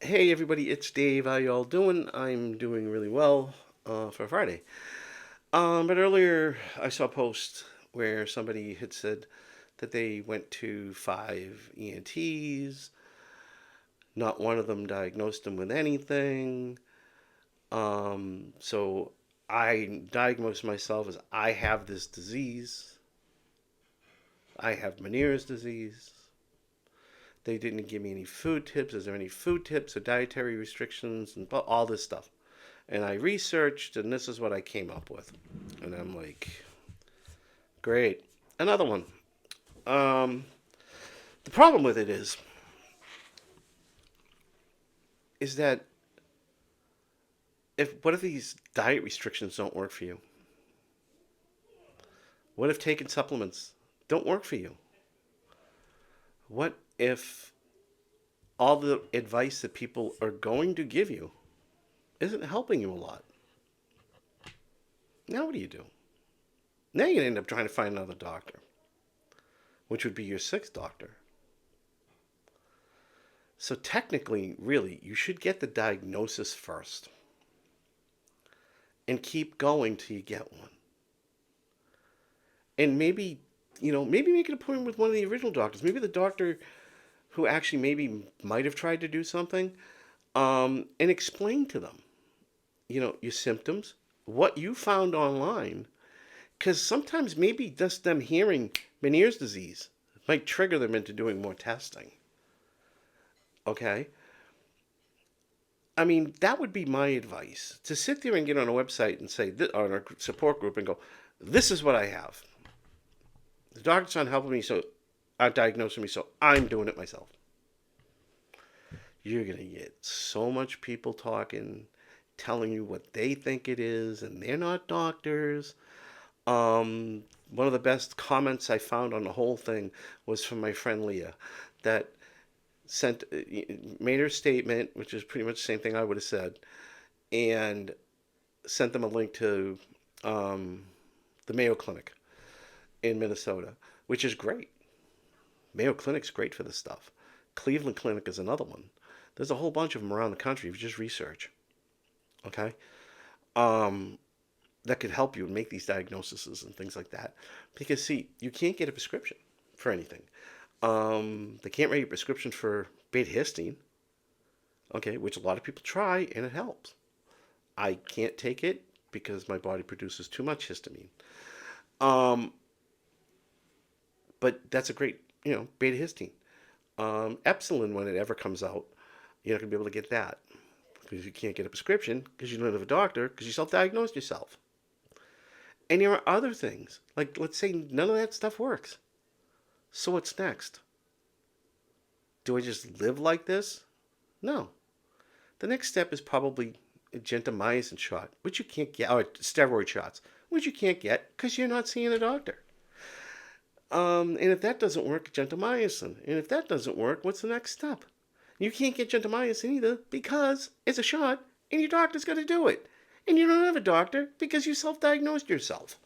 Hey everybody, it's Dave. How y'all doing? I'm doing really well for Friday. But earlier I saw a post where somebody had said that they went to five ENTs. Not one of them diagnosed them with anything. So I diagnosed myself as I have this disease. I have Meniere's disease. They didn't give me any food tips. Is there any food tips or dietary restrictions and all this stuff? And I researched, and this is what I came up with. And I'm like, great. Another one. Um, the problem with it is that if what if these diet restrictions don't work for you? What if taking supplements don't work for you? What if all the advice that people are going to give you isn't helping you a lot? Now what do you do? Now you're gonna end up trying to find another doctor, which would be your sixth doctor. So technically, really, you should get the diagnosis first and keep going till you get one. And maybe, maybe make an appointment with one of the original doctors. Maybe the doctor who actually maybe might have tried to do something, and explain to them, your symptoms, what you found online. Because sometimes maybe just them hearing Meniere's disease might trigger them into doing more testing. Okay? I mean, that would be my advice. To sit there and get on a website and say, on a support group and go, this is what I have. The doctor's not helping me, so diagnosing me, so I'm doing it myself. You're going to get so much people talking, telling you what they think it is, and they're not doctors. One of the best comments I found on the whole thing was from my friend Leah, that sent made her statement, which is pretty much the same thing I would have said, and sent them a link to the Mayo Clinic in Minnesota, which is great. Mayo Clinic's great for this stuff. Cleveland Clinic is another one. There's a whole bunch of them around the country if you just research. Okay? Um, that could help you make these diagnoses and things like that. Because, see, you can't get a prescription for anything. They can't write a prescription for beta histine, okay, which a lot of people try and it helps. I can't take it because my body produces too much histamine. Um, but that's a great, beta histine. Epsilon, when it ever comes out, you're not going to be able to get that because you can't get a prescription because you don't have a doctor because you self-diagnosed yourself. And there are other things, like let's say none of that stuff works. So what's next? Do I just live like this? No. The next step is probably a gentamicin shot, which you can't get, or steroid shots, which you can't get because you're not seeing a doctor. And if that doesn't work, gentamicin. And if that doesn't work, what's the next step? You can't get gentamicin either because it's a shot and your doctor's going to do it. And you don't have a doctor because you self-diagnosed yourself.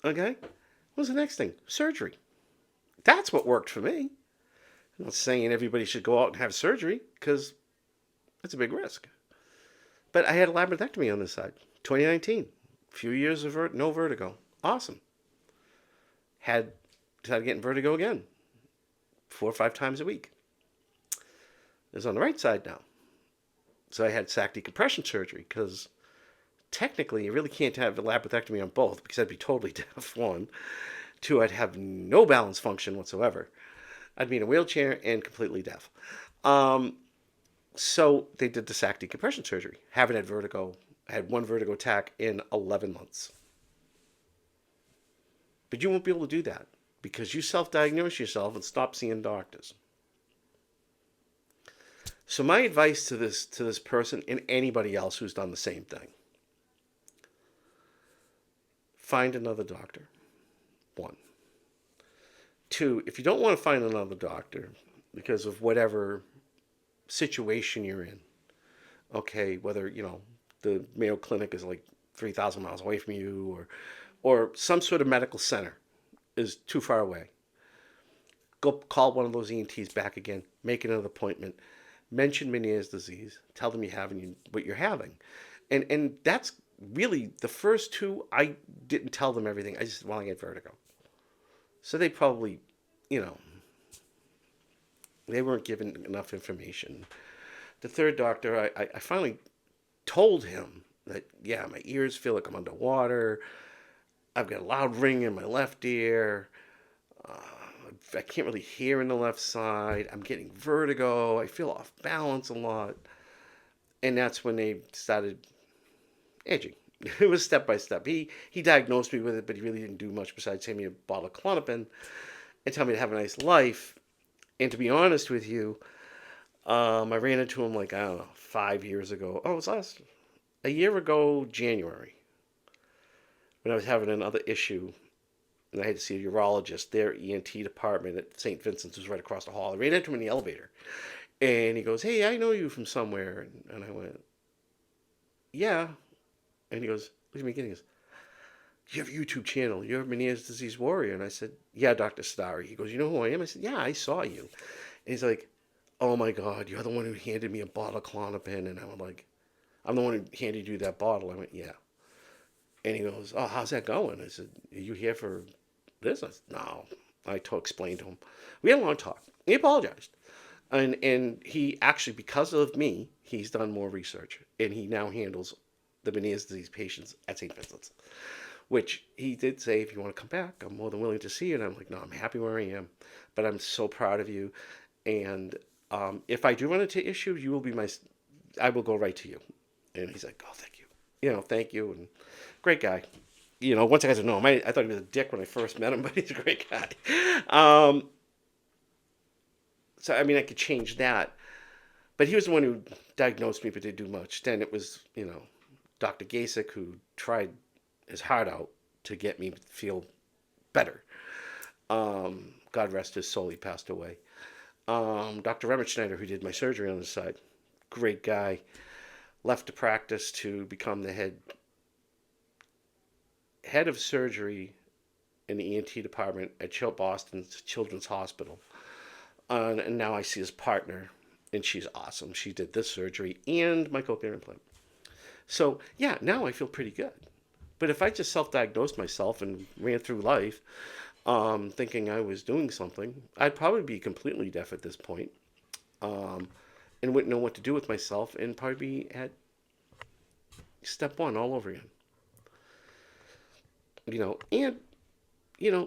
Okay? What's the next thing? Surgery. That's what worked for me. I'm not saying everybody should go out and have surgery because it's a big risk. But I had a labyrinthectomy on this side. 2019. Few years of no vertigo. Awesome. Started getting vertigo again. 4 or 5 times a week. It's on the right side now. So I had sac decompression surgery because technically you really can't have a labyrinthectomy on both because I'd be totally deaf, one. Two, I'd have no balance function whatsoever. I'd be in a wheelchair and completely deaf. So they did the sac decompression surgery. Haven't had vertigo. I had one vertigo attack in 11 months. But you won't be able to do that because you self-diagnose yourself and stop seeing doctors. So my advice to this person and anybody else who's done the same thing: find another doctor. One. Two, if you don't want to find another doctor because of whatever situation you're in, okay, whether, the Mayo Clinic is like 3,000 miles away from you or some sort of medical center is too far away. Go call one of those ENTs back again, make another appointment, mention Meniere's disease, tell them what you're having, and that's really the first two. I didn't tell them everything. I just want to get vertigo, so they probably, you know, they weren't given enough information. The third doctor, I finally told him that, yeah, my ears feel like I'm underwater. I've got a loud ring in my left ear. Uh, I can't really hear in the left side. I'm getting vertigo. I feel off balance a lot. And that's when they started edging. It was step by step. He diagnosed me with it, but he really didn't do much besides hand me a bottle of Klonopin and tell me to have a nice life. And to be honest with you, I ran into him like, I don't know, 5 years ago. Oh, it was a year ago, January, when I was having another issue and I had to see a urologist. Their ENT department at St. Vincent's was right across the hall. I ran into him in the elevator, and he goes, "Hey, I know you from somewhere." And I went, "Yeah." And he goes, "Look at me again." He goes, "You have a YouTube channel. You're Meniere's disease warrior." And I said, "Yeah, Dr. Starry." He goes, "You know who I am?" I said, "Yeah, I saw you." And he's like, "Oh my God, you're the one who handed me a bottle of Klonopin." And I was like, "I'm the one who handed you that bottle." I went, "Yeah." And he goes, "Oh, how's that going?" I said, "Are you here for this?" I said, "No." Explained to him. We had a long talk. He apologized. And he actually, because of me, he's done more research. And he now handles the Meniere's disease patients at St. Vincent's. Which he did say, "If you want to come back, I'm more than willing to see you." And I'm like, "No, I'm happy where I am. But I'm so proud of you. And if I do run into issues, I will go right to you." And he's like, "Oh, thank you. Thank you." And great guy. Once I got to know him, I thought he was a dick when I first met him, but he's a great guy. So, I mean, I could change that. But he was the one who diagnosed me, but didn't do much. Then it was, Dr. Gasek, who tried his heart out to get me to feel better. God rest his soul, he passed away. Dr. Remmerschneider, who did my surgery on the side, great guy, left the practice to become the head of surgery in the ENT department at Boston's Children's Hospital. And now I see his partner, and she's awesome. She did this surgery and my cochlear implant. So, yeah, now I feel pretty good. But if I just self-diagnosed myself and ran through life thinking I was doing something, I'd probably be completely deaf at this point, and wouldn't know what to do with myself, and probably be at step one all over again.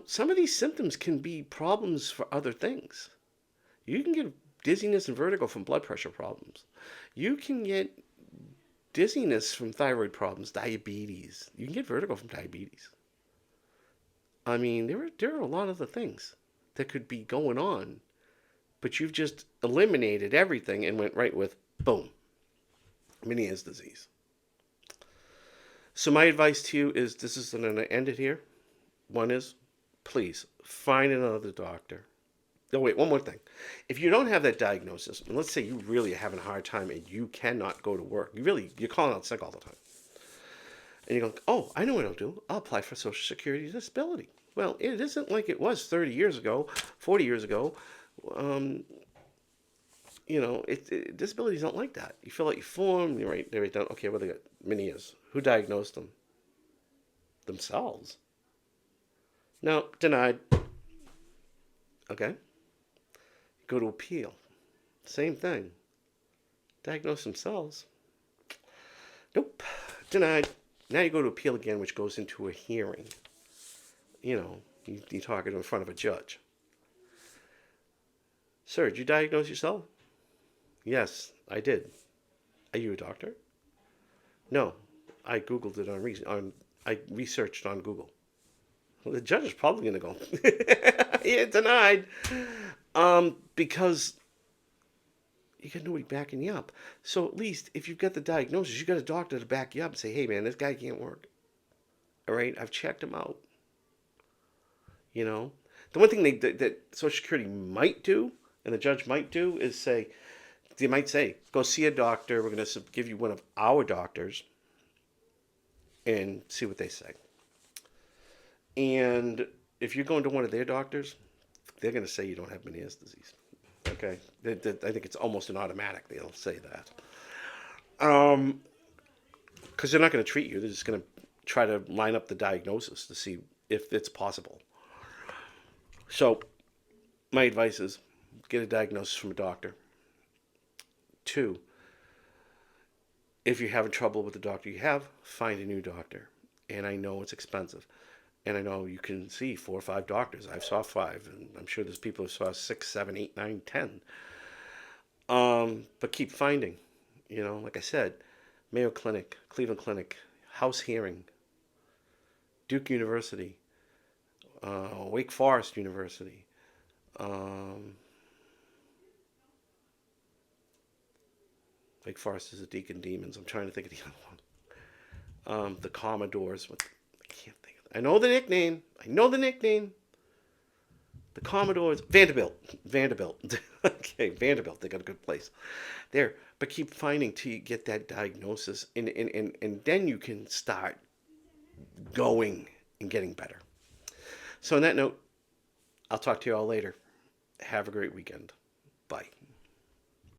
Some of these symptoms can be problems for other things. You can get dizziness and vertigo from blood pressure problems. You can get dizziness from thyroid problems, diabetes. You can get vertigo from diabetes. I mean, there are a lot of the things that could be going on, but you've just eliminated everything and went right with, boom, Meniere's disease. So my advice to you is, this is going to end it here. One is, please find another doctor. Oh, wait, one more thing. If you don't have that diagnosis, and let's say you really are having a hard time and you cannot go to work, you're calling out sick all the time. And you're going, "Oh, I know what I'll do. I'll apply for Social Security disability." Well, it isn't like it was 30 years ago, 40 years ago. Disabilities don't like that. You fill out your form, you write down, okay, well, they got Meniere's. Who diagnosed them? Themselves. No, denied. Okay. Go to appeal. Same thing. Diagnose themselves. Nope. Denied. Now you go to appeal again, which goes into a hearing. You talk it in front of a judge. "Sir, did you diagnose yourself?" "Yes, I did." "Are you a doctor?" "No, I Googled it I researched on Google." Well, the judge is probably going to go, "Yeah, denied." Because you got nobody backing you up. So at least if you've got the diagnosis, you got a doctor to back you up and say, "Hey, man, this guy can't work. All right, I've checked him out." The one thing that Social Security might do, and the judge might do, is they might say, "Go see a doctor. We're going to give you one of our doctors," and see what they say. And if you're going to one of their doctors, they're going to say you don't have Meniere's disease. Okay, I think it's almost an automatic. They'll say that. Because they're not going to treat you. They're just going to try to line up the diagnosis to see if it's possible. So, my advice is get a diagnosis from a doctor. Two, if you're having trouble with the doctor you have, find a new doctor. And I know it's expensive. And I know you can see 4 or 5 doctors. I've saw 5, and I'm sure there's people who saw 6, 7, 8, 9, 10. But keep finding. Like I said, Mayo Clinic, Cleveland Clinic, House Hearing, Duke University, Wake Forest University, Wake Forest is a Deacon Demons. I'm trying to think of the other one. The Commodores. I can't think of it. I know the nickname. The Commodores. Vanderbilt. Okay, Vanderbilt. They got a good place there. But keep finding till you get that diagnosis. And then you can start going and getting better. So on that note, I'll talk to you all later. Have a great weekend. Bye.